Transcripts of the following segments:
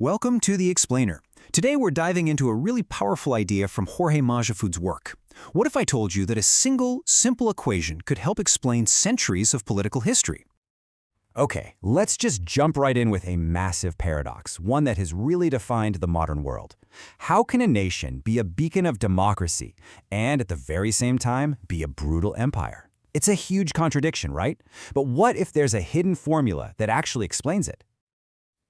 Welcome to The Explainer. Today we're diving into a really powerful idea from Jorge Majfud's work. What if I told you that a single, simple equation could help explain centuries of political history? Okay, let's just jump right in with a massive paradox, one that has really defined the modern world. How can a nation be a beacon of democracy and at the very same time be a brutal empire? It's a huge contradiction, right? But what if there's a hidden formula that actually explains it?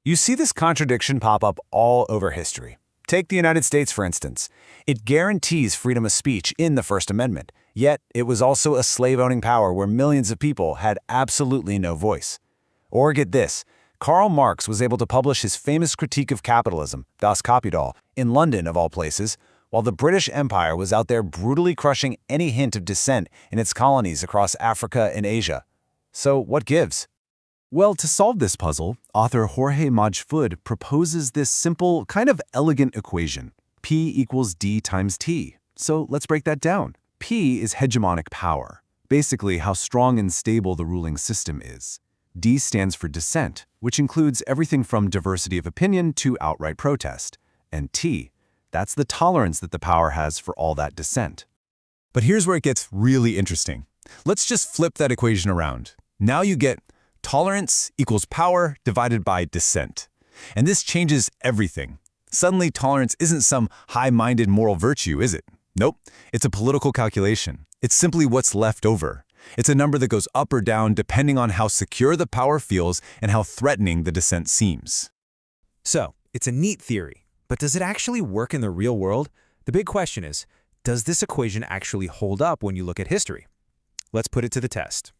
You see this contradiction pop up all over history. Take the United States, for instance. It guarantees freedom of speech in the First Amendment, yet it was also a slave-owning power where millions of people had absolutely no voice. Or get this, Karl Marx was able to publish his famous critique of capitalism, Das Kapital, in London of all places, while the British Empire was out there brutally crushing any hint of dissent in its colonies across Africa and Asia. So what gives? Well, to solve this puzzle, author Jorge Majfud proposes this simple, kind of elegant equation. P equals D times T. So let's break that down. P is hegemonic power, basically how strong and stable the ruling system is. D stands for dissent, which includes everything from diversity of opinion to outright protest. And T, that's the tolerance that the power has for all that dissent. But here's where it gets really interesting. Let's just flip that equation around. Now you get tolerance equals power divided by dissent. And this changes everything. Suddenly, tolerance isn't some high-minded moral virtue, is it? Nope, it's a political calculation. It's simply what's left over. It's a number that goes up or down depending on how secure the power feels and how threatening the dissent seems. So, it's a neat theory, but does it actually work in the real world? The big question is, does this equation actually hold up when you look at history? Let's put it to the test.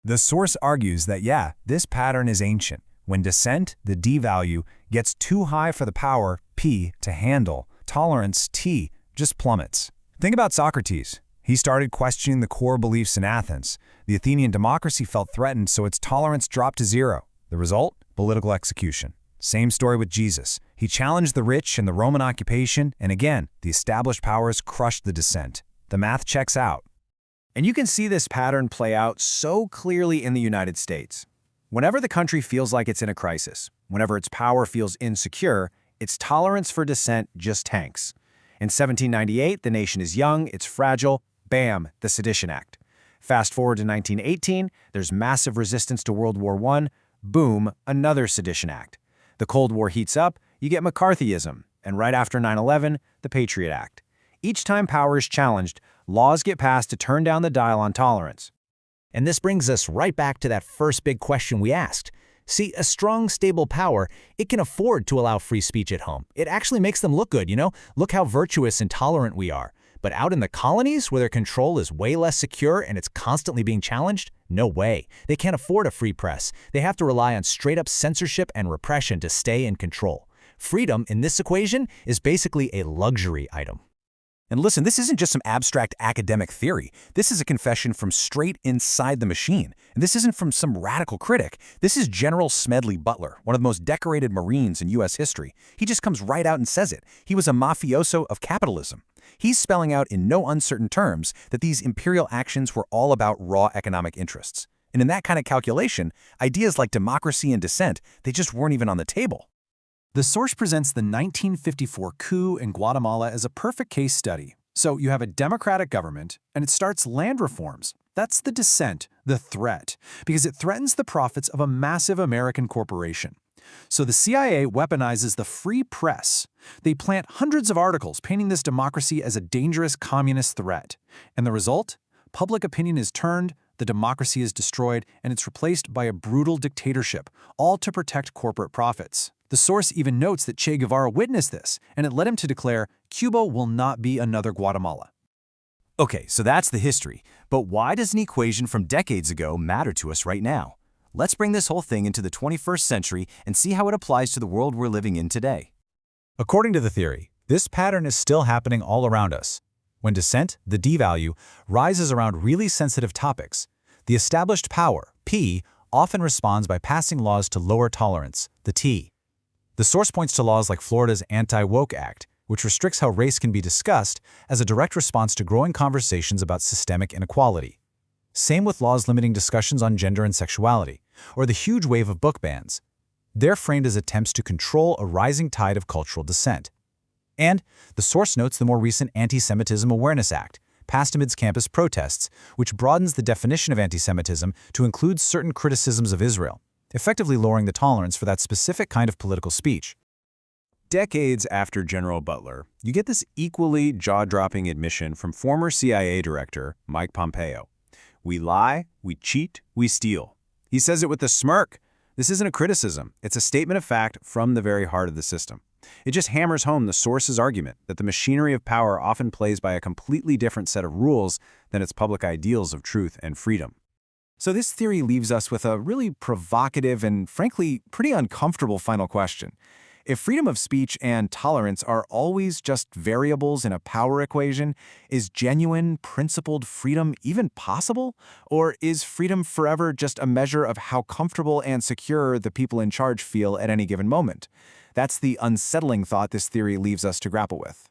The source argues that, yeah, this pattern is ancient. When dissent, the D value, gets too high for the power, P, to handle, tolerance, T, just plummets. Think about Socrates. He started questioning the core beliefs in Athens. The Athenian democracy felt threatened, so its tolerance dropped to zero. The result? Political execution. Same story with Jesus. He challenged the rich and the Roman occupation, and again, the established powers crushed the dissent. The math checks out. And you can see this pattern play out so clearly in the United States. Whenever the country feels like it's in a crisis, whenever its power feels insecure, its tolerance for dissent just tanks. In 1798, the nation is young, it's fragile, bam, the Sedition Act. Fast forward to 1918, there's massive resistance to World War I, boom, another Sedition Act. The Cold War heats up, you get McCarthyism, and right after 9/11, the Patriot Act. Each time power is challenged, laws get passed to turn down the dial on tolerance. And this brings us right back to that first big question we asked. See, a strong, stable power, it can afford to allow free speech at home. It actually makes them look good, you know? Look how virtuous and tolerant we are. But out in the colonies, where their control is way less secure and it's constantly being challenged, no way. They can't afford a free press. They have to rely on straight-up censorship and repression to stay in control. Freedom, in this equation, is basically a luxury item. And listen, this isn't just some abstract academic theory. This is a confession from straight inside the machine. And this isn't from some radical critic. This is General Smedley Butler, one of the most decorated Marines in U.S. history. He just comes right out and says it. He was a mafioso of capitalism. He's spelling out in no uncertain terms that these imperial actions were all about raw economic interests. And in that kind of calculation, ideas like democracy and dissent, they just weren't even on the table. The source presents the 1954 coup in Guatemala as a perfect case study. So you have a democratic government, and it starts land reforms. That's the dissent, the threat, because it threatens the profits of a massive American corporation. So the CIA weaponizes the free press. They plant hundreds of articles painting this democracy as a dangerous communist threat. And the result? Public opinion is turned, the democracy is destroyed, and it's replaced by a brutal dictatorship, all to protect corporate profits. The source even notes that Che Guevara witnessed this, and it led him to declare, Cuba will not be another Guatemala. Okay, so that's the history. But why does an equation from decades ago matter to us right now? Let's bring this whole thing into the 21st century and see how it applies to the world we're living in today. According to the theory, this pattern is still happening all around us. When dissent, the D value, rises around really sensitive topics, the established power, P, often responds by passing laws to lower tolerance, the T. The source points to laws like Florida's Anti-Woke Act, which restricts how race can be discussed as a direct response to growing conversations about systemic inequality. Same with laws limiting discussions on gender and sexuality, or the huge wave of book bans. They're framed as attempts to control a rising tide of cultural dissent. And the source notes the more recent Anti-Semitism Awareness Act, passed amidst campus protests, which broadens the definition of anti-Semitism to include certain criticisms of Israel, effectively lowering the tolerance for that specific kind of political speech. Decades after General Butler, you get this equally jaw-dropping admission from former CIA Director Mike Pompeo. We lie, we cheat, we steal. He says it with a smirk. This isn't a criticism. It's a statement of fact from the very heart of the system. It just hammers home the source's argument that the machinery of power often plays by a completely different set of rules than its public ideals of truth and freedom. So this theory leaves us with a really provocative and, frankly, pretty uncomfortable final question. If freedom of speech and tolerance are always just variables in a power equation, is genuine, principled freedom even possible? Or is freedom forever just a measure of how comfortable and secure the people in charge feel at any given moment? That's the unsettling thought this theory leaves us to grapple with.